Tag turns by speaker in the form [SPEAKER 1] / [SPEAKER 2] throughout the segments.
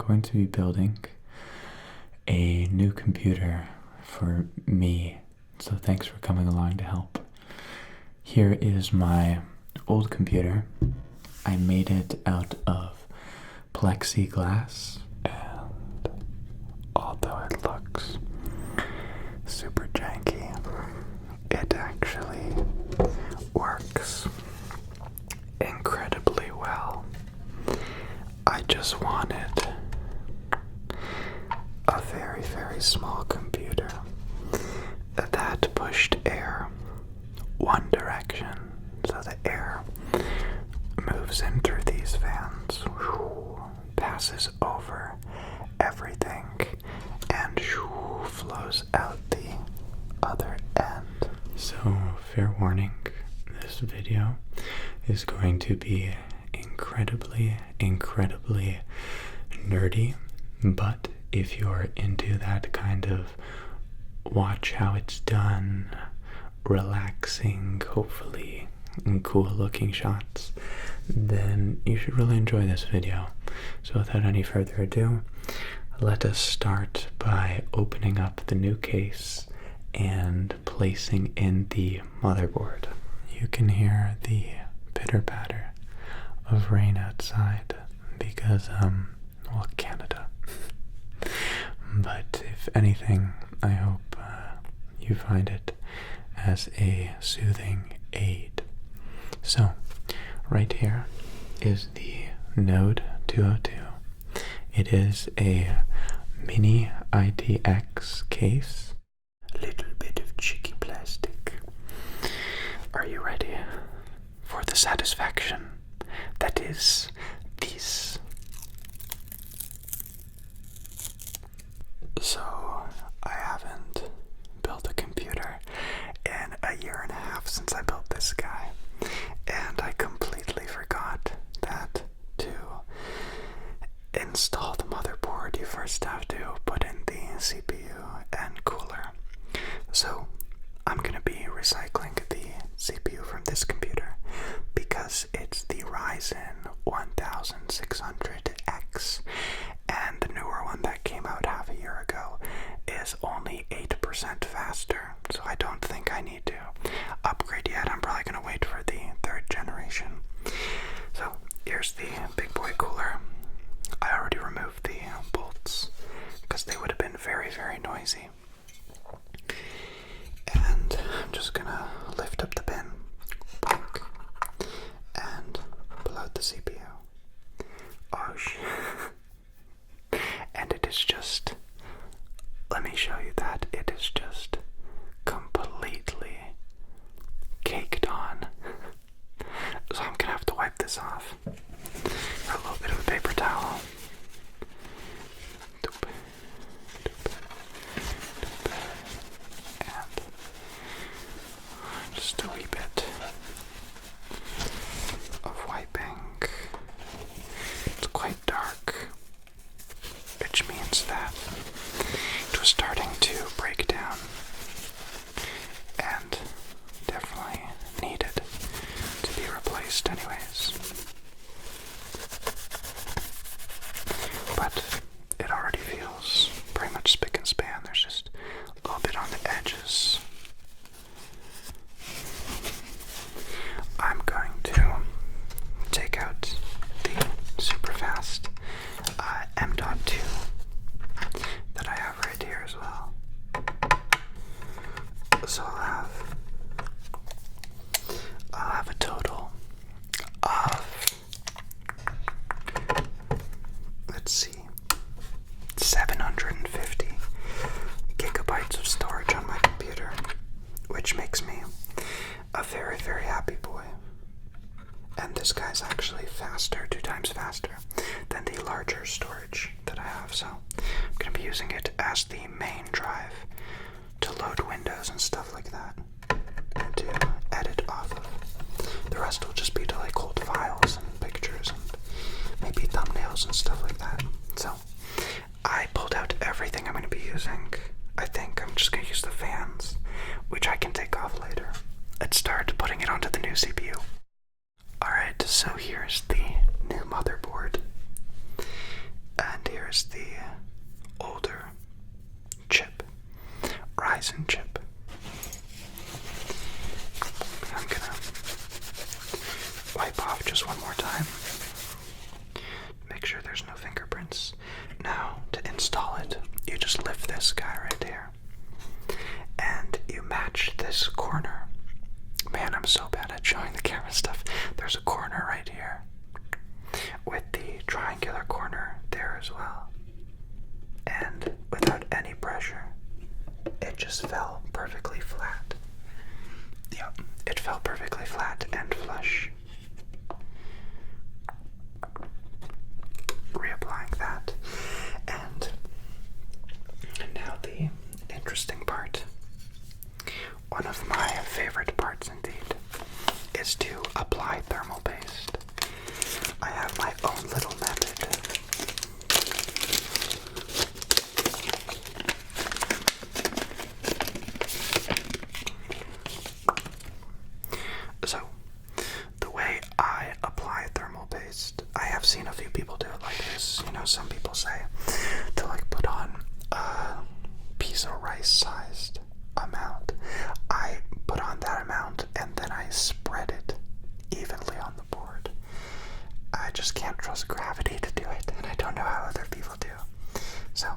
[SPEAKER 1] going to be building a new computer for me, so thanks for coming along to help. Here is my old computer. I made it out of plexiglass, and although it looks super janky, it actually works incredibly well. I just wanted a very, very small computer that pushed air one direction, so the air moves in through these fans, passes over everything, and flows out the other end. So, fair warning, this video is going to be incredibly nerdy, but if you're into that kind of watch how it's done, relaxing, hopefully cool looking shots, then you should really enjoy this video. So without any further ado, let us start by opening up the new case and placing in the motherboard. You can hear the pitter-patter of rain outside because, well, Canada. But if anything, I hope you find it as a soothing aid. So, right here is the Node 202. It is a mini ITX case. A little bit of cheeky plastic. Are you ready for the satisfaction that is this? So, I haven't built a computer in a year and a half since I built this guy, and I completely forgot that to install the motherboard, you first have to put in the CPU and cooler. So, I'm going to be recycling the CPU from this computer because it's the Ryzen 1600X, and the newer one that came out half a year ago is only 8% faster, so I don't think I need to upgrade yet. I'm probably going to wait for the third generation. So here's the big boy cooler. I already removed the bolts because they would have been very, very noisy. And I'm just going to lift up the bin and pull out the CPU. Oh shit. And it is just, let me show you that, it is just completely caked on. So I'm gonna have to wipe this off. Got a little bit of a paper towel. Doop, doop, doop. And just a wee bit of wiping. It's quite dark, which means that it was starting to break down and definitely needed to be replaced anyways. But it already feels pretty much spick and span. There's just a little bit on the edges. I'm going to take out the super fast M.2 that I have right here as well. So I'll have a total of, let's see, 750 gigabytes of storage on my computer, which makes me a very, very happy boy. And this guy's actually faster, 2 times faster than the larger storage that I have, so I'm going to be using it as the main drive to load windows and stuff like that, and to edit off of. The rest will just be to like hold files and pictures and maybe thumbnails and stuff like that. So I pulled out everything I'm going to be using. I think I'm just going to use the fans, which I can take off later. Let's start putting it onto the new CPU. Alright, so here's the new motherboard. And here's the older chip, Ryzen chip. I'm gonna wipe off just one more time. Make sure there's no fingerprints. Now, to install it, you just lift this guy right here. And you match this corner. Man, I'm so bad at showing the camera stuff. There's a corner right here with the triangular corner there as well. And without any pressure, it just fell perfectly flat. Yep, it fell perfectly flat and flush. Reapplying that. And now the interesting part. One of my favorite parts indeed is to apply thermal paste. I have my own little method. So, the way I apply thermal paste, I have seen a few people do it like this. You know, some people say to like put on a piece of rice-sized amount. I put on that amount and then I spread it evenly on the board. I just can't trust gravity to do it, and I don't know how other people do. So,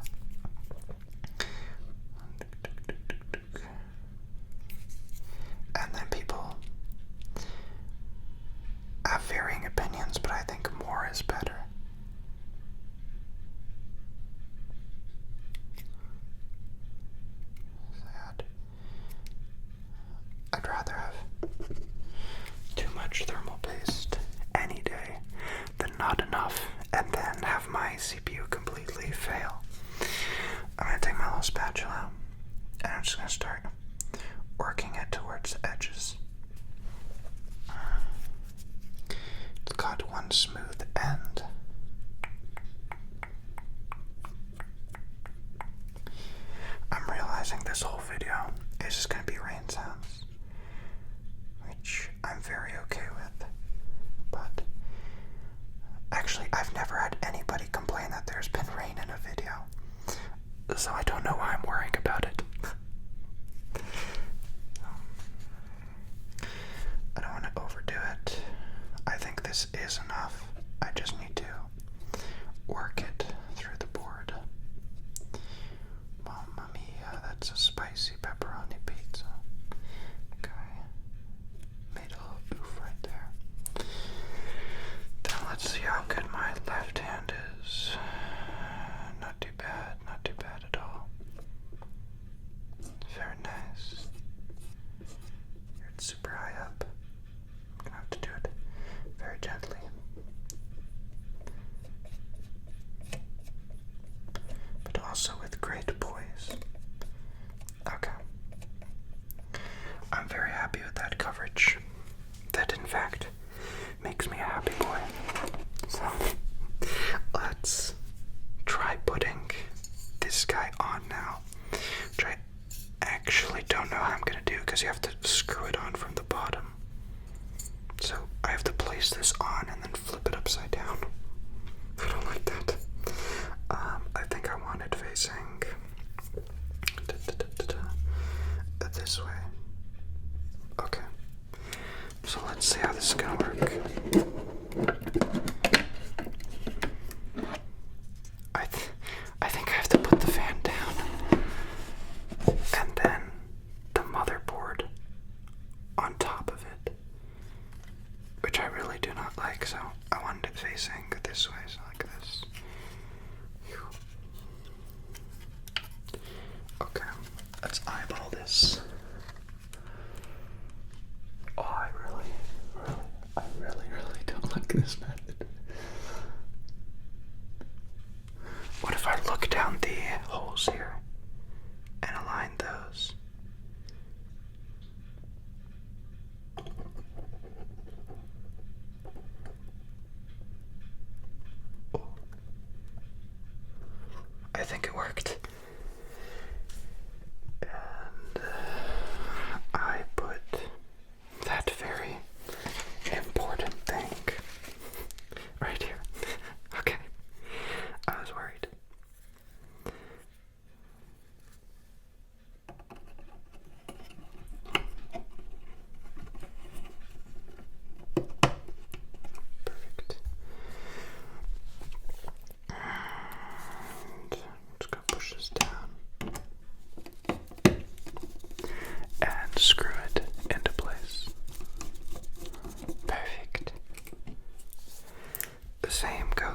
[SPEAKER 1] and then people have varying opinions, but I think more is better. I'd rather have too much thermal paste any day than not enough and then have my CPU completely fail. I'm going to take my little spatula and I'm just going to start working it towards the edges. It's got one smooth end. I'm realizing this whole video is just going to be rain sounds, which I'm very okay with, but actually I've never had anybody complain that there's been rain in a video, so I don't know why I'm worrying about it. I don't want to overdo it. I think this is enough. I just need to work it through the board. Mamma mia, that's a spicy pepperoni pizza. Okay. Made a little oof right there. Then let's see how good my left hand is. Not too bad at all. Very nice. It's super high up. I'm gonna have to do it very gently. But also with great poise. Okay. I'm very happy with that coverage. That, in fact, makes me a happy boy. So, let's try putting this guy on now. Which I actually don't know how I'm going to do because you have to screw it on from the bottom. So, I have to place this on and then flip it upside down. I don't like that. I think I want it facing this way. Okay. So let's see how this is gonna work. I think I have to put the fan down and then the motherboard on top of it, which I really do not like, so I wanted it facing this way, so like this. Okay, let's eyeball this. Oh, I really don't like this method. What if I look down the holes here and align those? Oh. I think it worked. And I put that very important thing right here. Okay. I was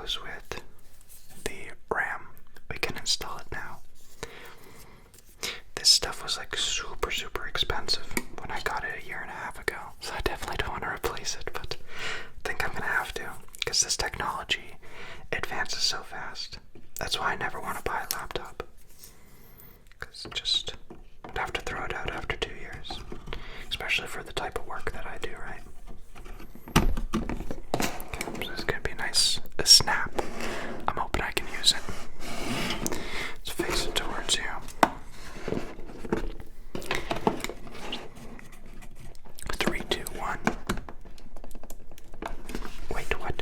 [SPEAKER 1] goes with the RAM. We can install it now. This stuff was like super, super expensive when I got it a year and a half ago, so I definitely don't want to replace it, but I think I'm gonna have to, because this technology advances so fast. That's why I never want to buy a laptop, because just I'd have to throw it out after 2 years, especially for the type of work that I do, right? Okay, so this is gonna be a snap. I'm hoping I can use it. Let's face it towards you. 3, 2, 1. Wait, what?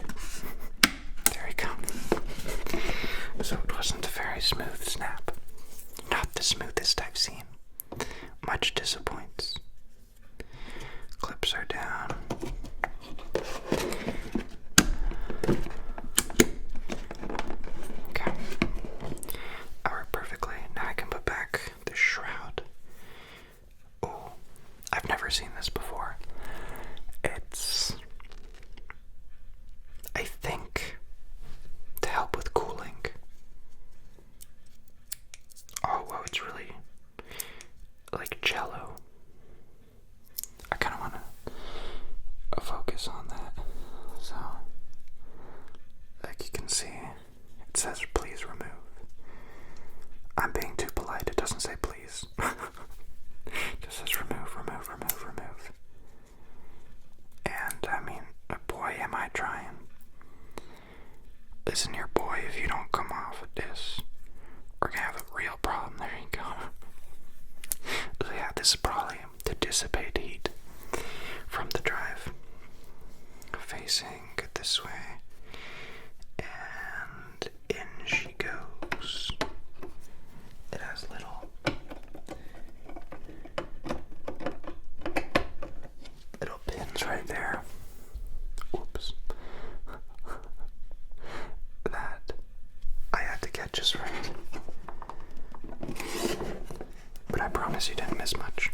[SPEAKER 1] There we go. So it wasn't a very smooth snap. Not the smoothest I've seen. Much disappoints. Clips are down. Okay. I work perfectly. Now I can put back the shroud. Oh, I've never seen this before. It's, I think, to help with cooling. Oh, whoa, it's really like jello. I kind of want to focus on that. So, like you can see, it says please remove. I'm being too polite. It doesn't say please. It just says remove, remove, remove, remove. And I mean, boy, am I trying. Listen here, boy, if you don't come off of this, we're gonna have a real problem. There you go. So yeah, this is probably to dissipate heat from the drive. Facing this way. And in she goes. It has little pins right there. Oops. That I had to get just right. But I promise you didn't miss much.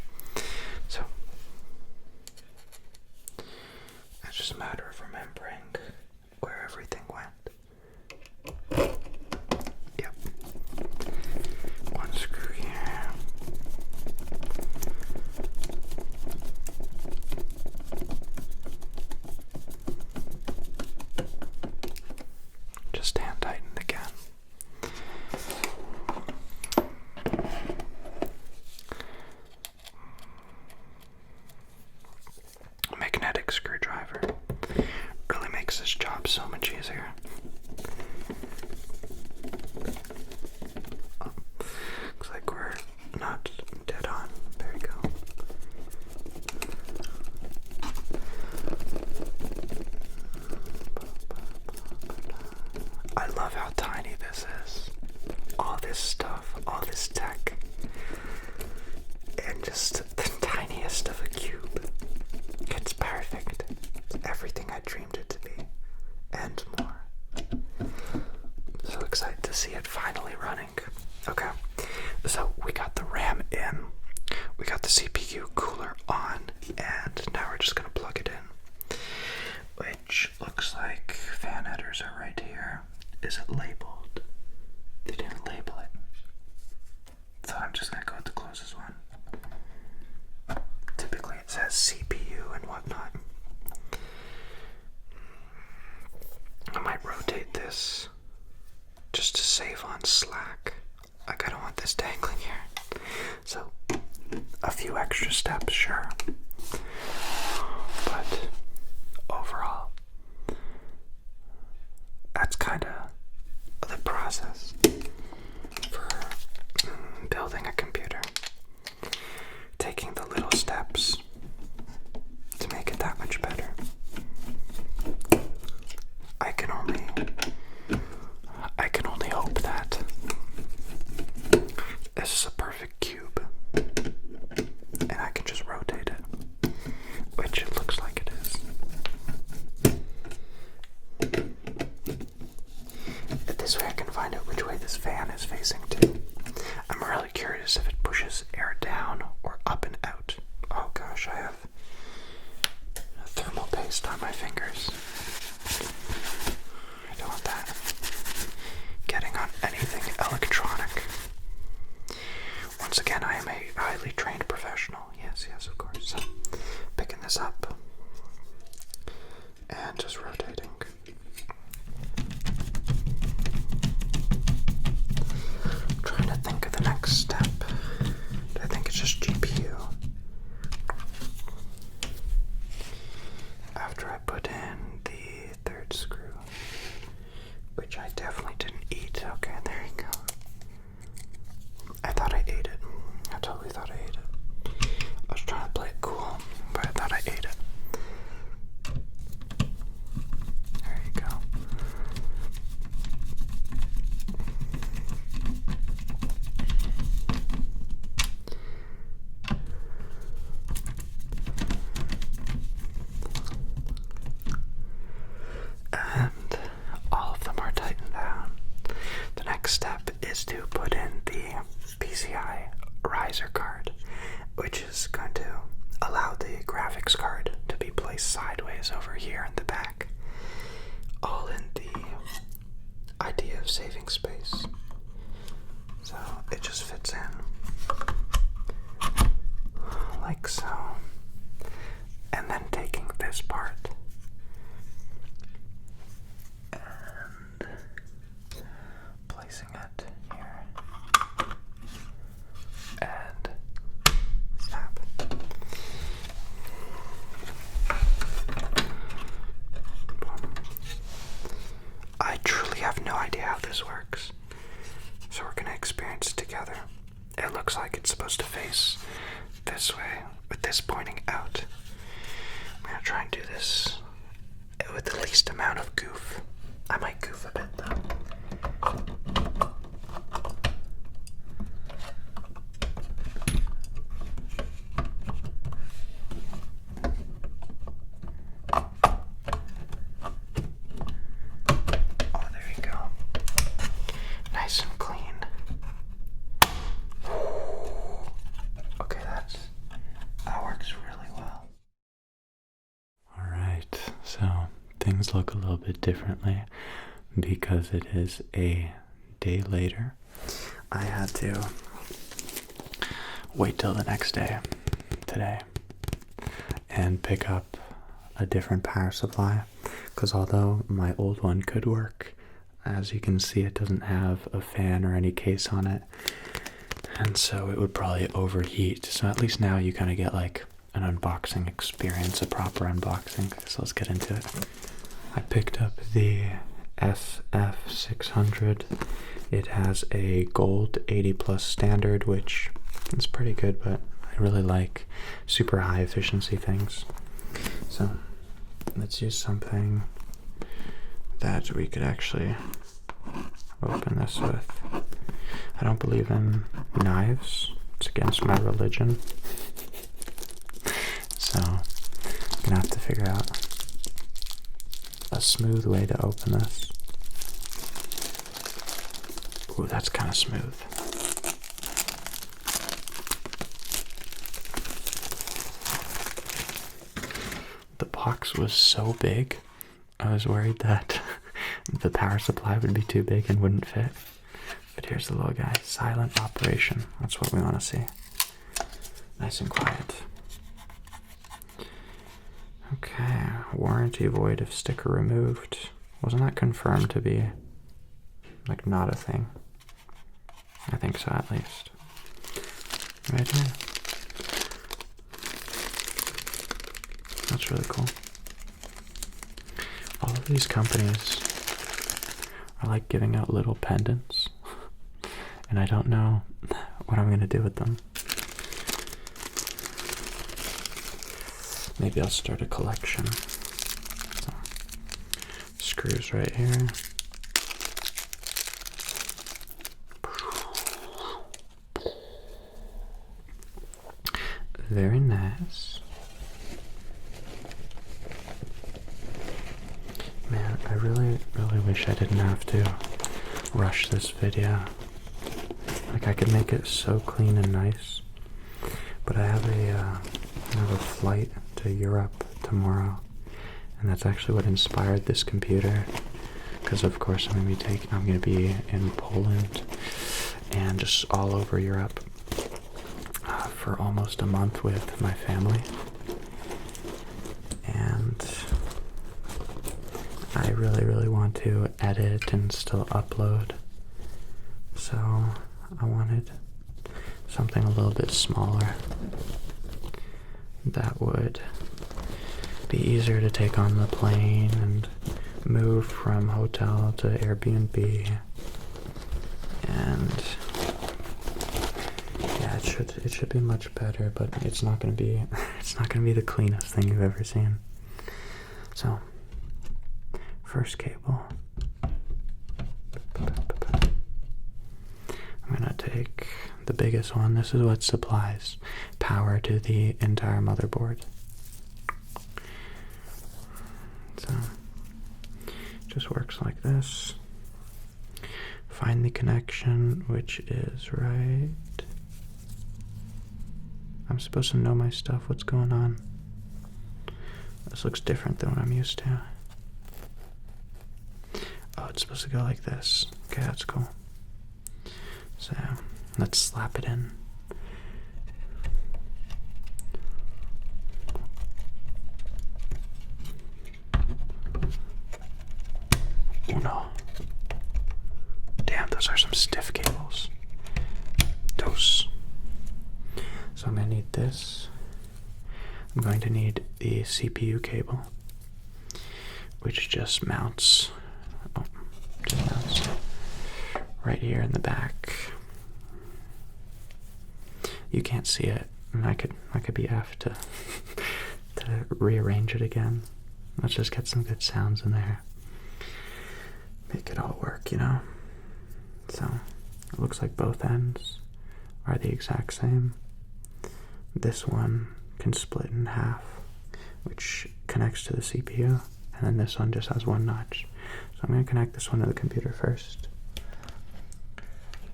[SPEAKER 1] So it's just a matter of remembering where everything went. Yep. One screw here. Just hand tightened again. Magnetic screwdriver really makes this job so much easier. Oh, looks like we're not dead on. There you go. I love how tiny this is. All this stuff, all this tech, and just the tiniest of a cube. It's perfect. It's everything I dreamed it to be, and more. So excited to see it finally running. Okay, so we got the RAM in, we got the CPU cooler on, and now we're just gonna plug it in. Which looks like fan headers are right here. Is it labeled? They didn't label it. So I'm just gonna go with the closest one. Typically it says CPU and whatnot. I might rotate this just to save on slack. Like, I don't want this dangling here. So a few extra steps, sure. But overall, that's kind of the process for building a computer. Taking the little steps to make it that much better. I can only hope that this is a perfect cube and I can just rotate it, which it looks like it is. This way I can find out which way this fan is facing to. I'm really curious if it pushes air down or up and out. Oh gosh, I have thermal paste on my fingers. I don't want that. once again, I am a highly trained professional. Yes, yes, of course. So, picking this up and just rotating. Trying to think of the next step. I think it's just GPU. After I put in the third screw, which I definitely didn't eat. Okay, there you go. I thought I ate it. I totally thought I ate it. I was trying to play it cool, but I thought I ate it. There you go. And all of them are tightened down. The next step is to put in the PCI riser card, which is going to allow the graphics card to be placed sideways over here in the back, all in the idea of saving space. So it just fits in like so, and then taking this part and placing it here and snap. I truly have no idea how this works, so we're gonna experience it together. It looks like it's supposed to face this way with this pointing out. I'm gonna try and do this with the least amount of goof. I might goof a bit though. Oh, there you go. Nice and clean. Okay, that works really well. Alright, so things look a little bit differently because it is a day later. I had to wait till the next day, today, and pick up a different power supply, because although my old one could work, as you can see, it doesn't have a fan or any case on it, and so it would probably overheat. So at least now you kind of get like an unboxing experience, a proper unboxing. So let's get into it. I picked up the SF600. It has a gold 80 plus standard, which is pretty good, but I really like super high efficiency things. So let's use something that we could actually open this with. I don't believe in knives. It's against my religion. So I'm gonna have to figure out a smooth way to open this. Ooh, that's kind of smooth. The box was so big, I was worried that the power supply would be too big and wouldn't fit. But here's the little guy. Silent operation. That's what we want to see. Nice and quiet. Okay. Warranty void if sticker removed. Wasn't that confirmed to be like not a thing? I think so, at least. Right here. That's really cool. All of these companies are like giving out little pendants, and I don't know what I'm gonna do with them. Maybe I'll start a collection. So, screws right here. Very nice. Man, I really wish I didn't have to rush this video. Like, I could make it so clean and nice, but I have a flight to Europe tomorrow, and that's actually what inspired this computer. Because of course I'm gonna be in Poland and just all over Europe. for almost a month with my family, and I really want to edit and still upload, so I wanted something a little bit smaller that would be easier to take on the plane and move from hotel to Airbnb. And yeah, it should be much better, but it's not gonna be the cleanest thing you've ever seen. So, first cable. I'm gonna take the biggest one. This is what supplies power to the entire motherboard. So, it just works like this. Find the connection, which is right. I'm supposed to know my stuff. What's going on? This looks different than what I'm used to. Oh, it's supposed to go like this. Okay, that's cool. So, let's slap it in. Oh no. Damn, those are some stiff cables. Dose. So I'm going to need this. I'm going to need the CPU cable, which just mounts, right here in the back. You can't see it, and I could be asked to rearrange it again. Let's just get some good sounds in there. Make it all work, you know? So, it looks like both ends are the exact same. This one can split in half, which connects to the CPU, and then this one just has one notch. So I'm going to connect this one to the computer first,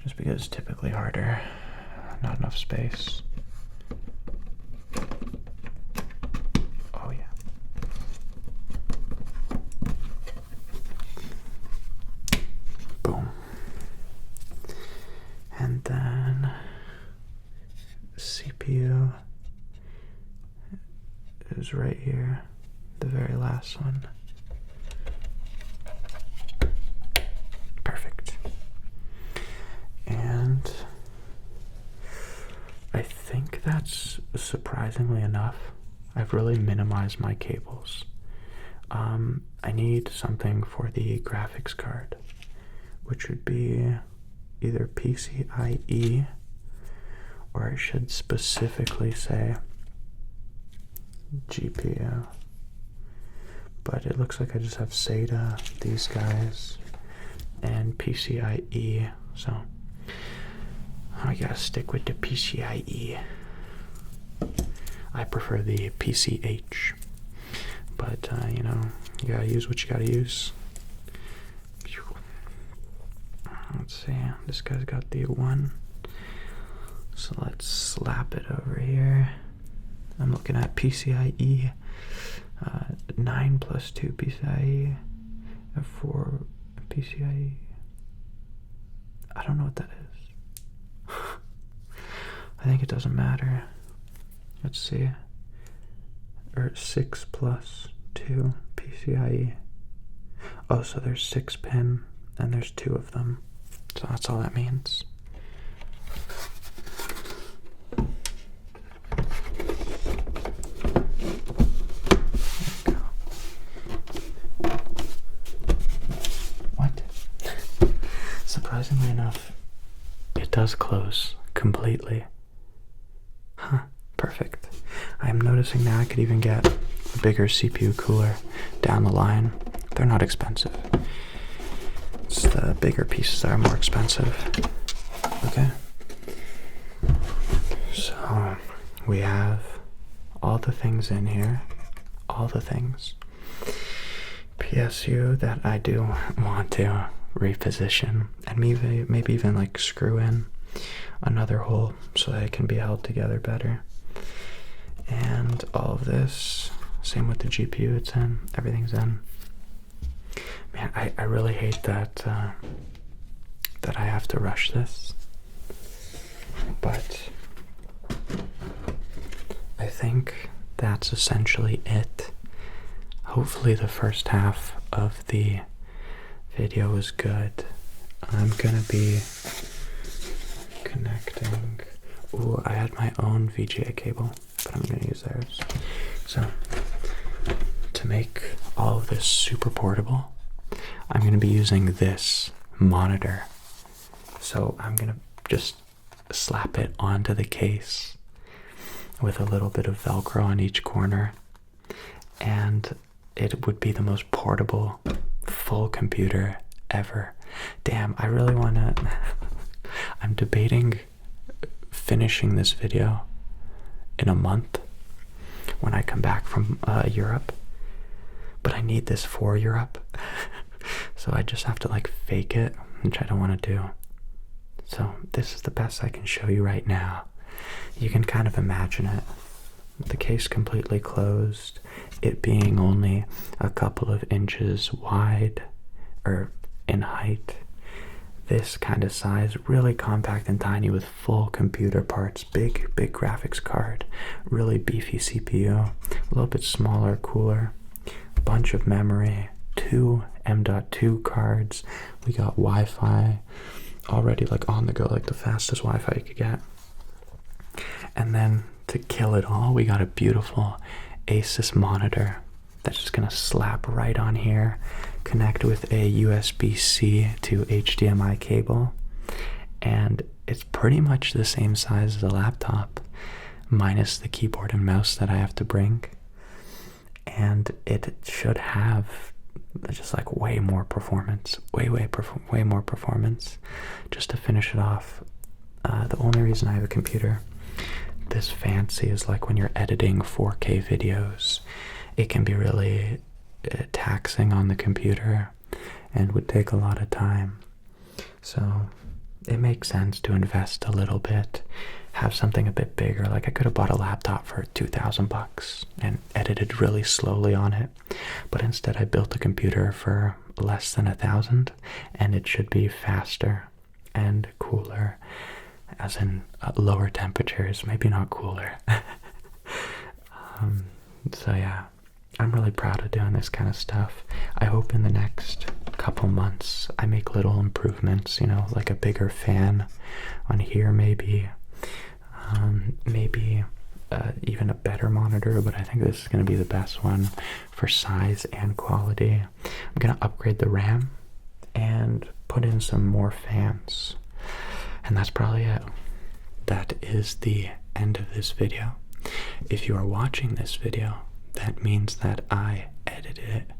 [SPEAKER 1] just because it's typically harder, not enough space. Oh yeah. Boom. And then CPU is right here, the very last one. Perfect. And I think that's surprisingly enough. I've really minimized my cables. I need something for the graphics card, which would be either PCIe, or it should specifically say GPU. But it looks like I just have SATA, these guys, and PCIe, so I gotta stick with the PCIe. I prefer the PCH, but you know, you gotta use what you gotta use. Let's see, this guy's got the 1, so let's slap it over here. I'm looking at PCIe 9 plus 2 PCIe F4 PCIe. I don't know what that is. I think it doesn't matter. Let's see. Or 6 plus 2 PCIe. Oh, so there's 6 pin and there's 2 of them. So that's all that means. What? Surprisingly enough, it does close completely. Huh, perfect. I'm noticing now I could even get a bigger CPU cooler down the line. They're not expensive. It's the bigger pieces that are more expensive. Okay. So, we have all the things in here. All the things. PSU that I do want to reposition, and maybe even like screw in another hole so that it can be held together better. And all of this, same with the GPU it's in, everything's in. Man, I really hate that that I have to rush this, but I think that's essentially it. Hopefully the first half of the video was good. I'm gonna be connecting. Ooh, I had my own VGA cable, but I'm gonna use theirs. So, to make all of this super portable, I'm gonna be using this monitor. So I'm gonna just slap it onto the case with a little bit of Velcro on each corner, and it would be the most portable full computer ever. Damn, I really wanna I'm debating finishing this video in a month when I come back from Europe, but I need this for Europe. So I just have to like fake it, which I don't want to do. So this is the best I can show you right now. You can kind of imagine it. The case completely closed, it being only a couple of inches wide, or in height. This kind of size, really compact and tiny with full computer parts, big graphics card, really beefy CPU, a little bit smaller, cooler, bunch of memory, 2 M.2 cards. We got Wi-Fi already like on the go, like the fastest Wi-Fi you could get. And then to kill it all, we got a beautiful Asus monitor that's just gonna slap right on here, connect with a USB-C to HDMI cable, and it's pretty much the same size as a laptop, minus the keyboard and mouse that I have to bring. And it should have just like way more performance, way more performance. Just to finish it off, the only reason I have a computer this fancy is like when you're editing 4K videos, it can be really taxing on the computer and would take a lot of time. So it makes sense to invest a little bit, have something a bit bigger. Like I could have bought a laptop for $2,000 and edited really slowly on it, but instead I built a computer for less than $1,000, and it should be faster and cooler, as in lower temperatures, maybe not cooler. So yeah, I'm really proud of doing this kind of stuff. I hope in the next couple months I make little improvements, you know, like a bigger fan on here maybe, even a better monitor, but I think this is going to be the best one for size and quality. I'm going to upgrade the RAM and put in some more fans, and that's probably it. That is the end of this video. If you are watching this video, that means that I edited it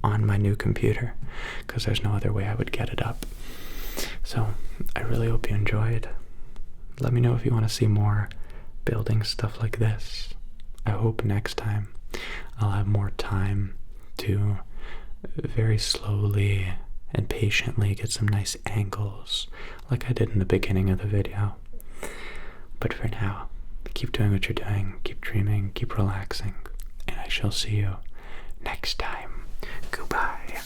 [SPEAKER 1] on my new computer, because there's no other way I would get it up. So I really hope you enjoyed. Let me know if you want to see more building stuff like this. I hope next time I'll have more time to very slowly and patiently get some nice angles like I did in the beginning of the video. But for now, keep doing what you're doing, keep dreaming, keep relaxing, and I shall see you next time. Goodbye.